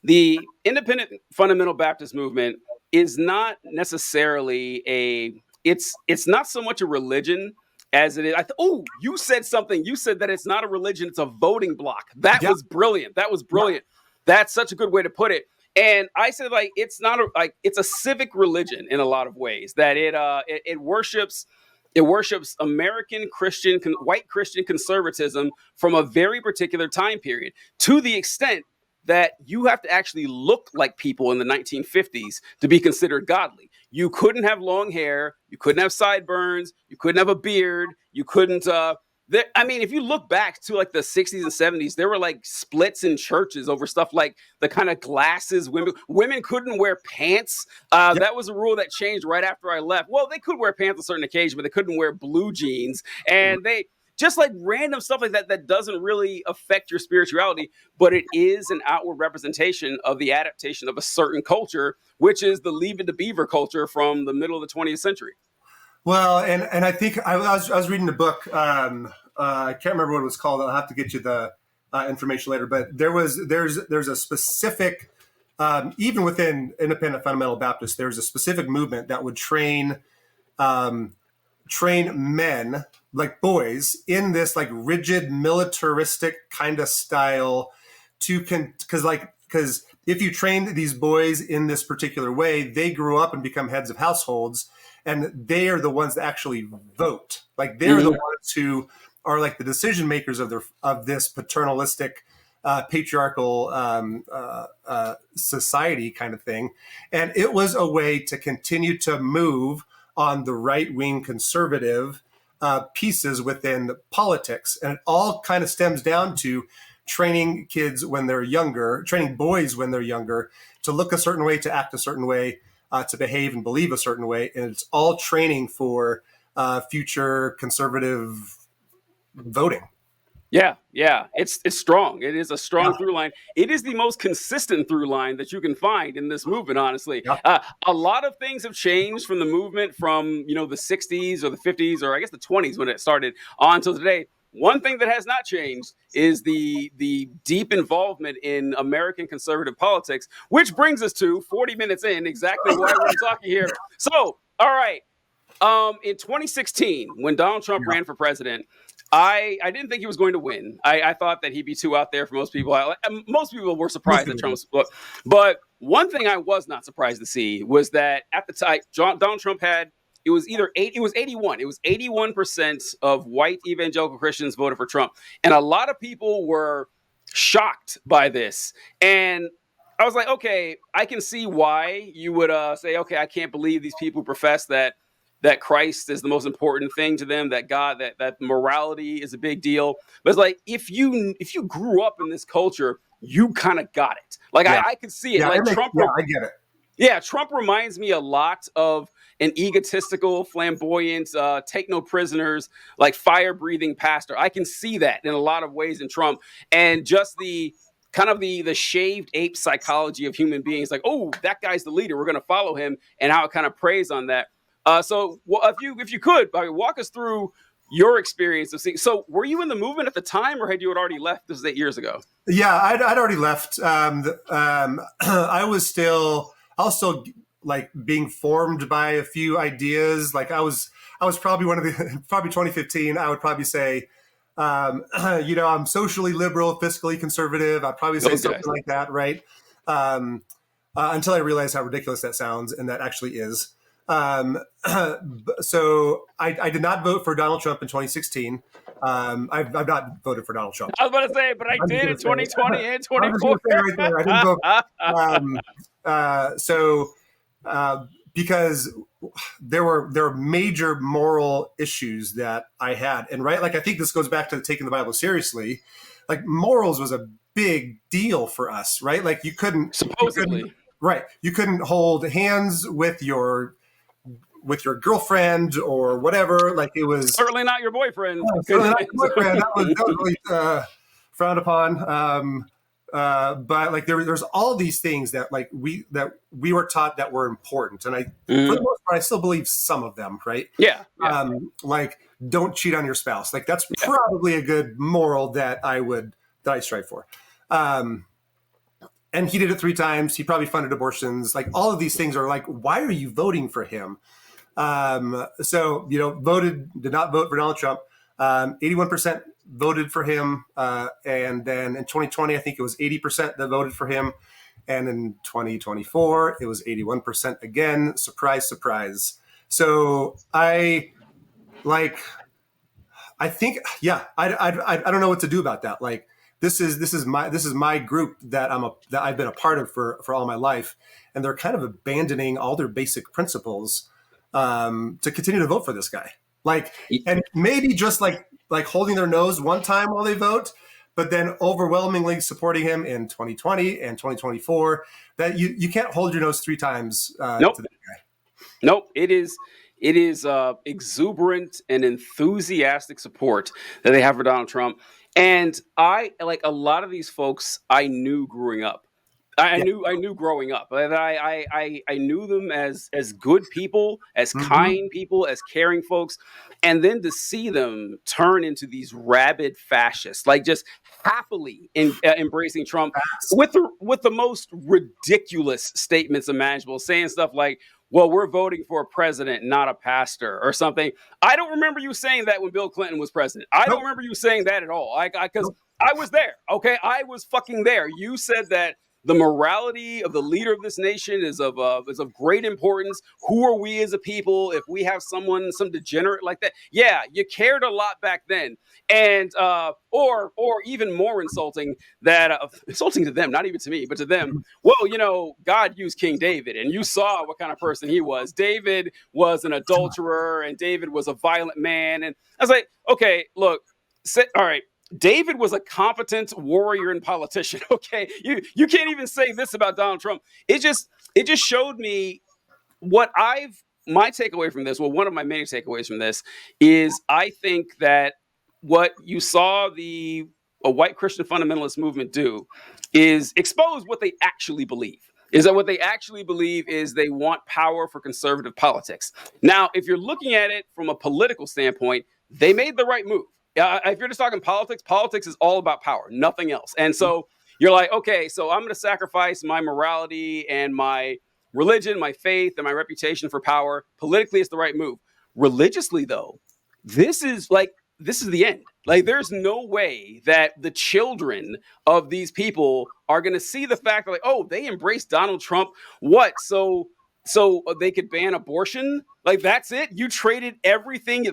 the independent fundamental Baptist movement is not necessarily it's not so much a religion as it is. Oh, you said something. You said that it's not a religion; it's a voting block. That Yeah. was brilliant. That was brilliant. That's such a good way to put it. And I said, like, it's not it's a civic religion in a lot of ways. That it worships. It worships American Christian, white Christian conservatism from a very particular time period, to the extent that you have to actually look like people in the 1950s to be considered godly. You couldn't have long hair, you couldn't have sideburns, you couldn't have a beard, you couldn't. I mean, if you look back to like the 60s and 70s, there were like splits in churches over stuff like the kind of glasses women couldn't wear pants. That was a rule that changed right after I left. Well, they could wear pants on certain occasions, but they couldn't wear blue jeans, and they just like random stuff like that that doesn't really affect your spirituality, but it is an outward representation of the adaptation of a certain culture, which is the Leave It to Beaver culture from the middle of the 20th century. Well, and I think I was reading a book. I can't remember what it was called. I'll have to get you the information later. But there's a specific even within independent fundamental Baptists, there's a specific movement that would train men, like boys, in this like rigid militaristic kind of style because if you train these boys in this particular way, they grew up and become heads of households, and they are the ones that actually vote. Like they're the ones who are like the decision makers of this paternalistic, patriarchal society kind of thing. And it was a way to continue to move on the right-wing conservative pieces within politics. And it all kind of stems down to training kids when they're younger, training boys when they're younger to look a certain way, to act a certain way, to behave and believe a certain way. And it's all training for future conservative voting. Yeah, it's strong. It is a strong through line. It is the most consistent through line that you can find in this movement, honestly. A lot of things have changed from the movement from, the 60s or the 50s, or I guess the 20s when it started, on till today. One thing that has not changed is the deep involvement in American conservative politics, which brings us to 40 minutes in, exactly why we're talking here. So, all right. In 2016, when Donald Trump ran for president, I didn't think he was going to win. I thought that he'd be too out there for most people. Most people were surprised at Trump's book. But one thing I was not surprised to see was that at the time, Donald Trump had, it was 81. It was 81% of white evangelical Christians voted for Trump. And a lot of people were shocked by this. And I was like, okay, I can see why you would say, okay, I can't believe these people profess that Christ is the most important thing to them, that God, that morality is a big deal. But it's like, if you grew up in this culture, you kind of got it. Like I could see it. Like Trump, I get it. Yeah, Trump reminds me a lot of an egotistical, flamboyant, take no prisoners, like fire-breathing pastor. I can see that in a lot of ways in Trump, and just the kind of the shaved ape psychology of human beings. Like, oh, that guy's the leader, we're going to follow him, and how it kind of preys on that. So if you could, walk us through your experience of seeing. So were you in the movement at the time, or had you already left? This was 8 years ago. Yeah, I'd already left. I was still like being formed by a few ideas. Like I was probably one of the, probably 2015, I would probably say, I'm socially liberal, fiscally conservative. I'd probably say something like that. Right. Until I realized how ridiculous that sounds. And that actually is. So I did not vote for Donald Trump in 2016. I've not voted for Donald Trump. I was about to say, but I did in 2020 and 2024. Right there, I didn't vote. Because there were major moral issues that I had, and right, like I think this goes back to taking the Bible seriously. Like morals was a big deal for us, right? Like you couldn't you couldn't hold hands with your girlfriend or whatever. Like it was certainly not your boyfriend. Certainly not your boyfriend. That was really frowned upon. But like there's all these things that we were taught that were important, and for the most part, I still believe some of them. Right? Yeah. Like don't cheat on your spouse. Like that's probably a good moral that I strive for. and he did it 3 times. He probably funded abortions. Like all of these things are like, why are you voting for him? So, did not vote for Donald Trump. 81% voted for him. And then in 2020, I think it was 80% that voted for him. And in 2024, it was 81% again. Surprise, surprise. So I think, yeah, I don't know what to do about that. Like, this is my group that I've been a part of for all my life, and they're kind of abandoning all their basic principles to continue to vote for this guy. Like, and maybe just like holding their nose one time while they vote, but then overwhelmingly supporting him in 2020 and 2024. That you can't hold your nose 3 times Nope. to that guy. Nope. It is exuberant and enthusiastic support that they have for Donald Trump. And I, like a lot of these folks, I knew growing up. I knew growing up. I knew them as good people, as kind people, as caring folks, and then to see them turn into these rabid fascists, like just happily embracing Trump with the most ridiculous statements imaginable, saying stuff like, well, we're voting for a president, not a pastor, or something. I don't remember you saying that when Bill Clinton was president. I don't remember you saying that at all. Because I was there. Okay, I was fucking there. You said that the morality of the leader of this nation is of great importance. Who are we as a people if we have some degenerate like that? Yeah, you cared a lot back then, and or even more insulting that insulting to them, not even to me, but to them. Well, God used King David, and you saw what kind of person he was. David was an adulterer, and David was a violent man. And I was like, okay, look, all right. David was a competent warrior and politician. Okay, you can't even say this about Donald Trump. It just showed me what my takeaway from this. Well, one of my many takeaways from this is I think that what you saw a white Christian fundamentalist movement do is expose what they actually believe. Is that what they actually believe is they want power for conservative politics. Now, if you're looking at it from a political standpoint, they made the right move. If you're just talking politics is all about power, nothing else. And so you're like, okay, so I'm going to sacrifice my morality and my religion, my faith, and my reputation for power. Politically, it's the right move. Religiously, though, this is the end. Like, there's no way that the children of these people are going to see the fact that, like, oh, they embraced Donald Trump. What? So they could ban abortion? Like, that's it? You traded everything?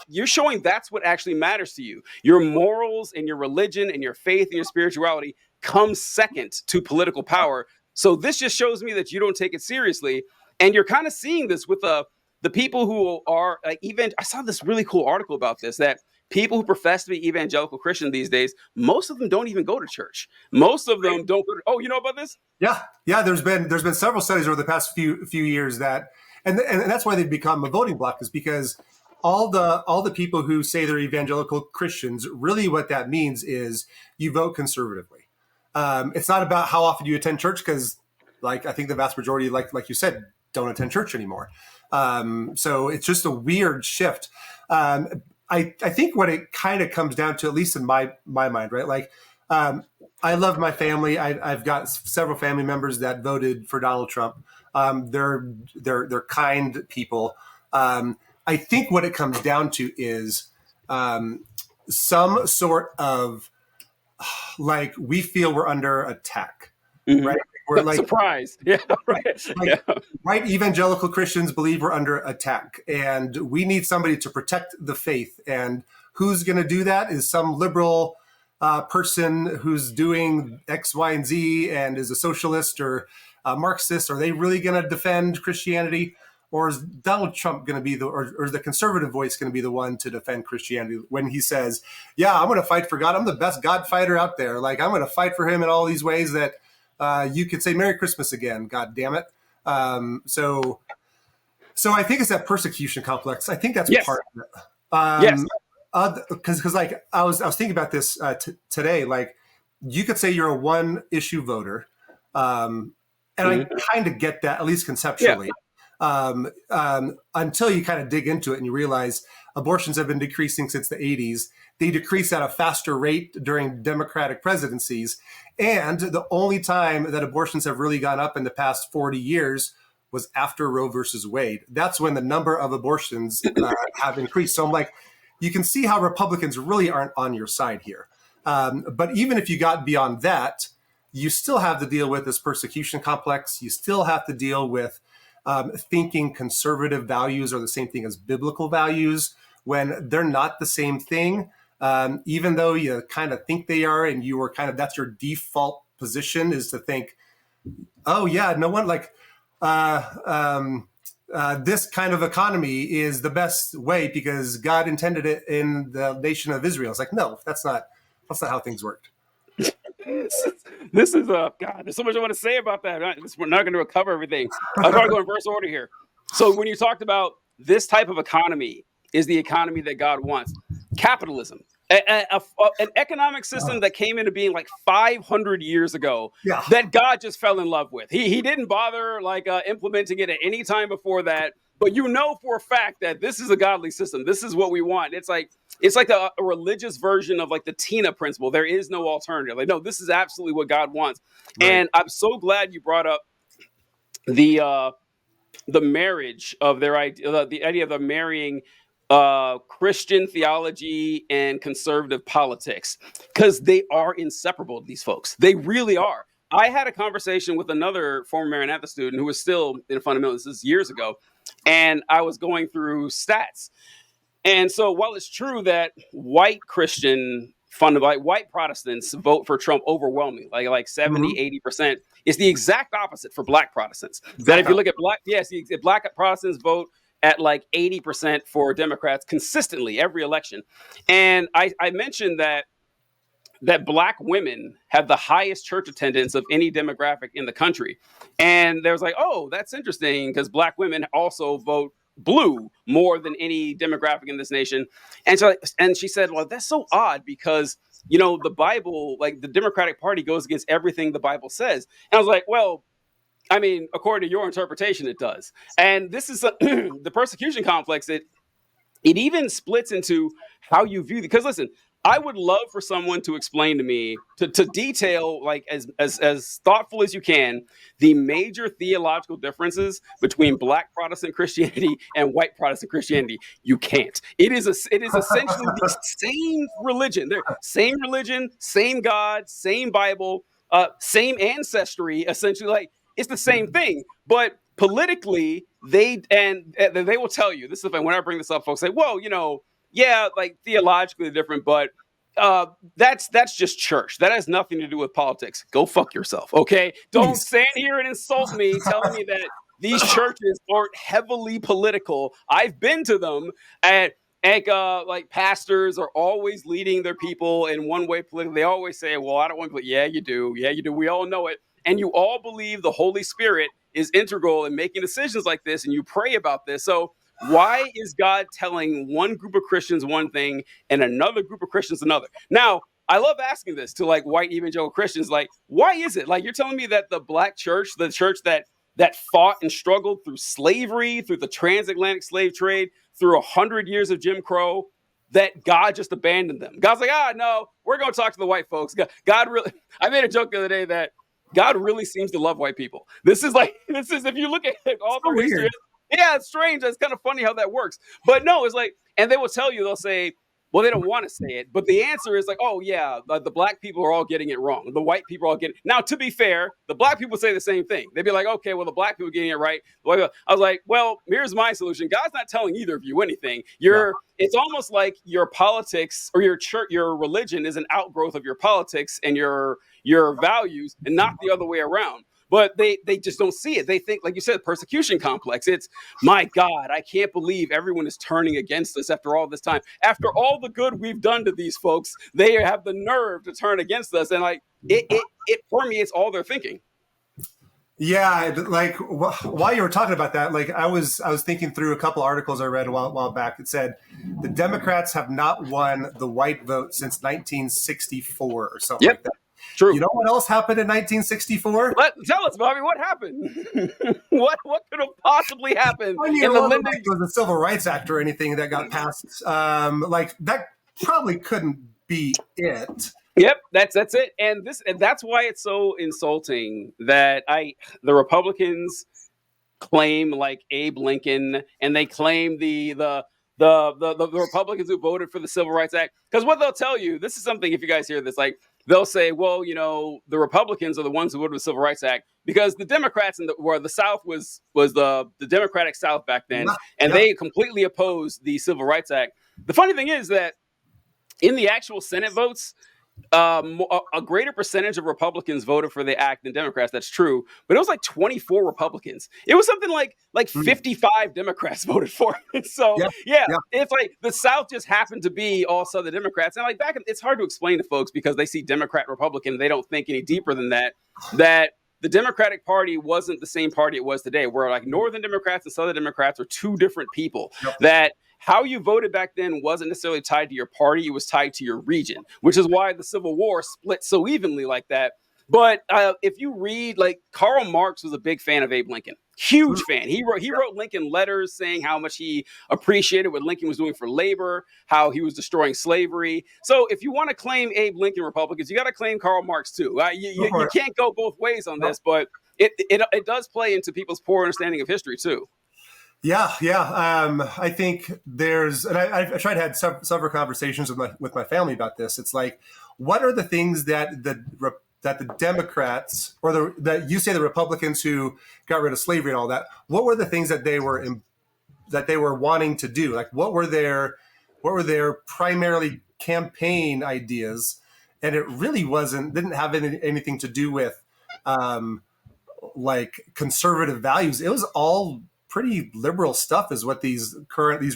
You're showing that's what actually matters to you. Your morals and your religion and your faith and your spirituality comes second to political power. So this just shows me that you don't take it seriously. And you're kind of seeing this with the people who are I saw this really cool article about this, that people who profess to be evangelical Christian these days, most of them don't even go to church. Most of them don't go to, oh, you know about this? Yeah. There's been several studies over the past few years that, and that's why they've become a voting bloc, is because all the people who say they're evangelical Christians, really what that means is you vote conservatively. It's not about how often you attend church, because, like, I think the vast majority, like you said, don't attend church anymore. So it's just a weird shift. I think what it kind of comes down to, at least in my mind, right? Like, I love my family. I've got several family members that voted for Donald Trump. They're kind people. I think what it comes down to is some sort of, like, we feel we're under attack, right? We're like, surprise. Yeah, right. White evangelical Christians believe we're under attack, and we need somebody to protect the faith. And who's going to do that is some liberal person who's doing X, Y, and Z and is a socialist or a Marxist. Are they really going to defend Christianity? Or is Donald Trump going to be or is the conservative voice going to be the one to defend Christianity when he says, yeah, I'm going to fight for God. I'm the best God fighter out there. Like, I'm going to fight for him in all these ways that you could say Merry Christmas again. God damn it. So I think it's that persecution complex. I think that's part of it. Yes. Because like I was thinking about this today. Like, you could say you're a one issue voter, and I kind of get that, at least conceptually. until you kind of dig into it and you realize abortions have been decreasing since the 80s. They decrease at a faster rate during Democratic presidencies. And the only time that abortions have really gone up in the past 40 years was after Roe versus Wade. That's when the number of abortions have increased. So I'm like, you can see how Republicans really aren't on your side here. But even if you got beyond that, you still have to deal with this persecution complex. You still have to deal with thinking conservative values are the same thing as biblical values when they're not the same thing. Even though you kind of think they are, and you were kind of, that's your default position, is to think, oh yeah, no one like this kind of economy is the best way because God intended it in the nation of Israel. It's like, no, that's not how things worked. This is God. There's so much I want to say about that. We're not going to cover everything. I'm going to go in reverse order here. So when you talked about this type of economy is the economy that God wants, capitalism, an economic system that came into being like 500 years ago, that God just fell in love with. He didn't bother implementing it at any time before that. But you know for a fact that this is a godly system. This is what we want. It's like a religious version of like the Tina principle. There is no alternative. Like, no, this is absolutely what God wants. Right. And I'm so glad you brought up the marriage of their idea, the idea of them marrying Christian theology and conservative politics, because they are inseparable, these folks. They really are. I had a conversation with another former Maranatha student who was still in fundamentals. This is years ago. And I was going through stats. And so while it's true that white Protestants vote for Trump overwhelmingly, like 70, 80%, it's the exact opposite for black Protestants. That if you look at black Protestants vote at like 80% for Democrats consistently every election. And I mentioned that black women have the highest church attendance of any demographic in the country. And there was like, oh, that's interesting because black women also vote blue more than any demographic in this nation. And she said, well, that's so odd because, you know, the Bible, like the Democratic Party goes against everything the Bible says. And I was like, well, I mean, according to your interpretation, it does. And this is the persecution complex. It even splits into how you view it. Because listen, I would love for someone to explain to me, to detail, like as thoughtful as you can, the major theological differences between black Protestant Christianity and white Protestant Christianity. You can't. It is essentially the same religion. They're same religion, same God, same Bible, same ancestry. Essentially, like it's the same thing, but politically, they will tell you, this is the thing, when I bring this up, folks say, well, you know, yeah, like theologically different, but that's just church. That has nothing to do with politics. Go fuck yourself, okay? Don't stand here and insult me telling me that these churches aren't heavily political. I've been to them, and like pastors are always leading their people in one way politically. They always say, well, I don't want to, yeah, you do. Yeah, you do. We all know it. And you all believe the Holy Spirit is integral in making decisions like this, and you pray about this. So why is God telling one group of Christians one thing and another group of Christians another? Now, I love asking this to like white evangelical Christians, like, why is it? Like, you're telling me that the black church, the church that fought and struggled through slavery, through the transatlantic slave trade, through 100 years of Jim Crow, that God just abandoned them. God's like, no, we're going to talk to the white folks. God really, I made a joke the other day that God really seems to love white people. This is if you look at all the history, yeah, it's strange. It's kind of funny how that works. But no, it's like, and they will tell you, they'll say, well, they don't want to say it. But the answer is like, oh, yeah, the black people are all getting it wrong. The white people are all getting it. Now, to be fair, the black people say the same thing. They'd be like, okay, well, the black people are getting it right. I was like, well, here's my solution. God's not telling either of you anything. It's almost like your politics or your church, your religion is an outgrowth of your politics and your values and not the other way around. But they just don't see it. They think, like you said, persecution complex. It's, my God, I can't believe everyone is turning against us after all this time. After all the good we've done to these folks, they have the nerve to turn against us. And like it permeates all their thinking. Yeah, like while you were talking about that, like I was thinking through a couple articles I read a while back. It said the Democrats have not won the white vote since 1964 or something like that. True. You know what else happened in 1964? Tell us, Bobby, what happened? What could have possibly happened I mean, in it the wasn't Lyndon? like there was a Civil Rights Act or anything that got passed. Like that probably couldn't be it. Yep, that's it. And that's why it's so insulting that the Republicans claim like Abe Lincoln, and they claim the Republicans who voted for the Civil Rights Act. Because what they'll tell you, this is something, if you guys hear this, like they'll say, well, the Republicans are the ones who voted for the Civil Rights Act because the Democrats where the South was the Democratic South back then, and they completely opposed the Civil Rights Act. The funny thing is that in the actual Senate votes, a greater percentage of Republicans voted for the act than Democrats. That's true, but it was like 24 Republicans. It was something like 55 Democrats voted for it. So it's like the South just happened to be all Southern Democrats. And like it's hard to explain to folks because they see Democrat, Republican, they don't think any deeper than that. That the Democratic Party wasn't the same party it was today, where like Northern Democrats and Southern Democrats are two different people. That how you voted back then wasn't necessarily tied to your party. It was tied to your region, which is why the Civil War split so evenly like that. But if you read, like Karl Marx was a big fan of Abe Lincoln, huge fan. He wrote Lincoln letters saying how much he appreciated what Lincoln was doing for labor, how he was destroying slavery. So if you want to claim Abe Lincoln Republicans, you got to claim Karl Marx too. You can't go both ways on this, but it does play into people's poor understanding of history too. Yeah. I think and I've tried to have several conversations with my family about this. It's like, what are the things that the Democrats or that you say the Republicans who got rid of slavery and all that, what were the things that they were wanting to do? Like, what were their primarily campaign ideas? And it really didn't have anything to do with like conservative values. It was all pretty liberal stuff is what these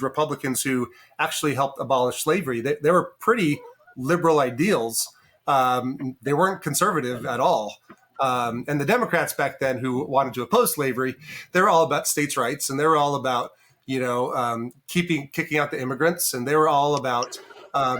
Republicans who actually helped abolish slavery, they were pretty liberal ideals. They weren't conservative at all. And the Democrats back then who wanted to oppose slavery, they were all about states' rights, and they were all about, kicking out the immigrants, and they were all about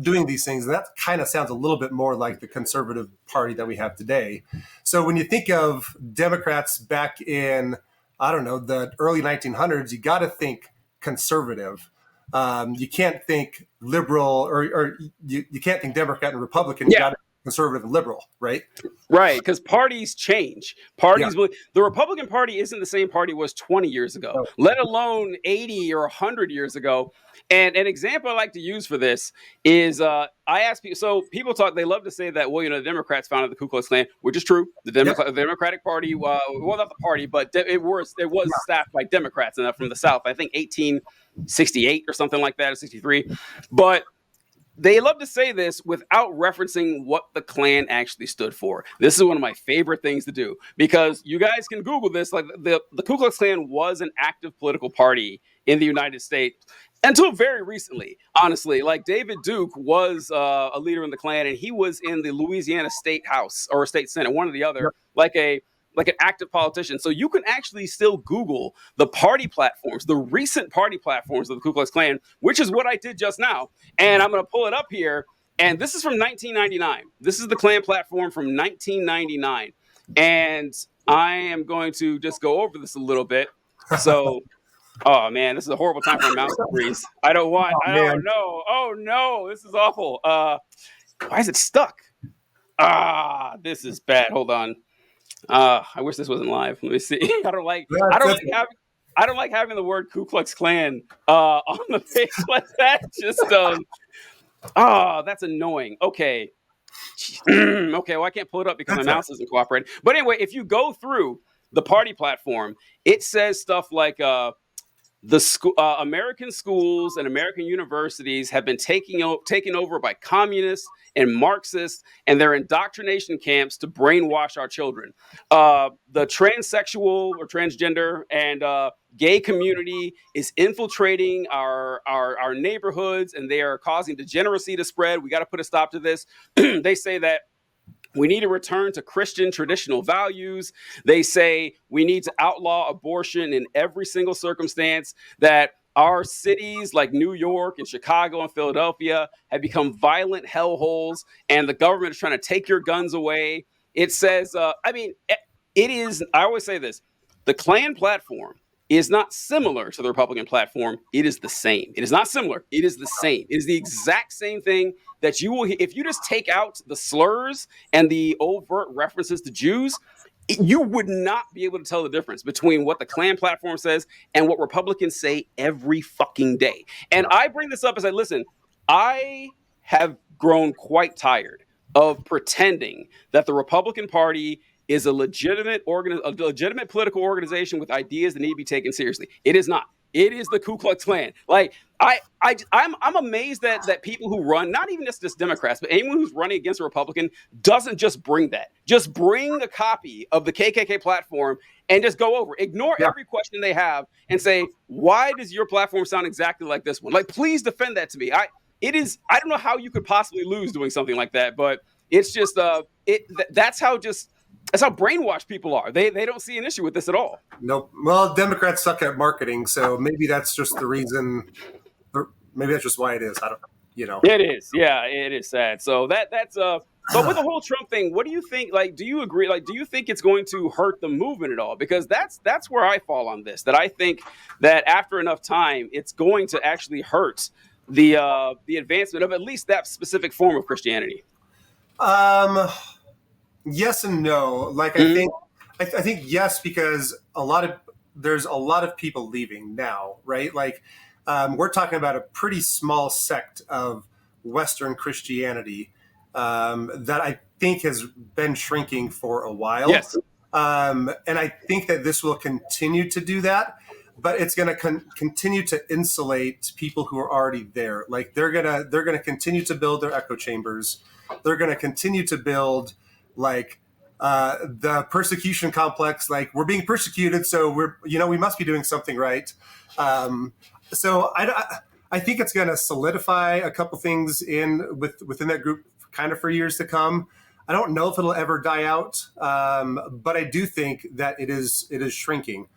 doing these things. And that kind of sounds a little bit more like the conservative party that we have today. So when you think of Democrats back in, I don't know, the early 1900s, you got to think conservative. You can't think liberal, or you can't think Democrat and Republican. You got to think conservative and liberal, right? Right, because parties change. The Republican Party isn't the same party it was 20 years ago, let alone 80 or 100 years ago. And an example I like to use for this is I ask people, so people they love to say that, the Democrats founded the Ku Klux Klan, which is true. The Democratic Party, well, not the party, but it was staffed by Democrats from the South, I think 1868 or something like that, or 63. But they love to say this without referencing what the Klan actually stood for. This is one of my favorite things to do, because you guys can Google this. Like the Ku Klux Klan was an active political party in the United States until very recently, honestly. Like David Duke was a leader in the Klan, and he was in the Louisiana State House or State Senate, one or the other, like an active politician. So you can actually still Google the party platforms, the recent party platforms of the Ku Klux Klan, which is what I did just now. And I'm going to pull it up here. And this is from 1999. This is the Klan platform from 1999. And I am going to just go over this a little bit. So, oh man, this is a horrible time for a mouse to freeze. I don't know. Oh no, this is awful. Why is it stuck? This is bad. Hold on. I wish this wasn't live. Let me see. I don't like having the word Ku Klux Klan on the page like that. Just that's annoying. Okay. Okay, well, I can't pull it up because my mouse isn't cooperating. But anyway, if you go through the party platform, it says stuff like American schools and American universities have been taken over by communists and Marxists and their indoctrination camps to brainwash our children. The transsexual or transgender and gay community is infiltrating our neighborhoods, and they are causing degeneracy to spread. We got to put a stop to this. They say that we need to return to Christian traditional values. They say we need to outlaw abortion in every single circumstance, that our cities like New York and Chicago and Philadelphia have become violent hellholes, and the government is trying to take your guns away. It says, it is, I always say this, the Klan platform is not similar to the Republican platform. It is the same. It is not similar. It is the same. It is the exact same thing that you will, if you just take out the slurs and the overt references to Jews, you would not be able to tell the difference between what the Klan platform says and what Republicans say every fucking day. And I bring this up as I listen, I have grown quite tired of pretending that the Republican Party is a legitimate political organization with ideas that need to be taken seriously. It is not. It is the Ku Klux Klan. Like I'm amazed that people who run, not even just Democrats, but anyone who's running against a Republican doesn't just bring that. Just bring a copy of the KKK platform and just go over. Ignore every question they have and say, why does your platform sound exactly like this one? Like, please defend that to me. I don't know how you could possibly lose doing something like that, but it's just that's how brainwashed people are. They don't see an issue with this at all. Nope. Well, Democrats suck at marketing, so maybe that's just the reason. Maybe that's just why it is. I don't. It is. Yeah, it is sad. So that's But with the whole Trump thing, what do you think? Like, do you agree? Like, do you think it's going to hurt the movement at all? Because that's where I fall on this. That I think that after enough time, it's going to actually hurt the advancement of at least that specific form of Christianity. Yes and no. Like, I think yes, because there's a lot of people leaving now, right? Like, we're talking about a pretty small sect of Western Christianity that I think has been shrinking for a while. Yes. And I think that this will continue to do that, but it's going to continue to insulate people who are already there. Like, they're gonna continue to build their echo chambers. They're going to continue to build like the persecution complex. Like, we're being persecuted, so we must be doing something right. So I think it's going to solidify a couple things within that group kind of for years to come. I don't know if it'll ever die out, but I do think that it is shrinking.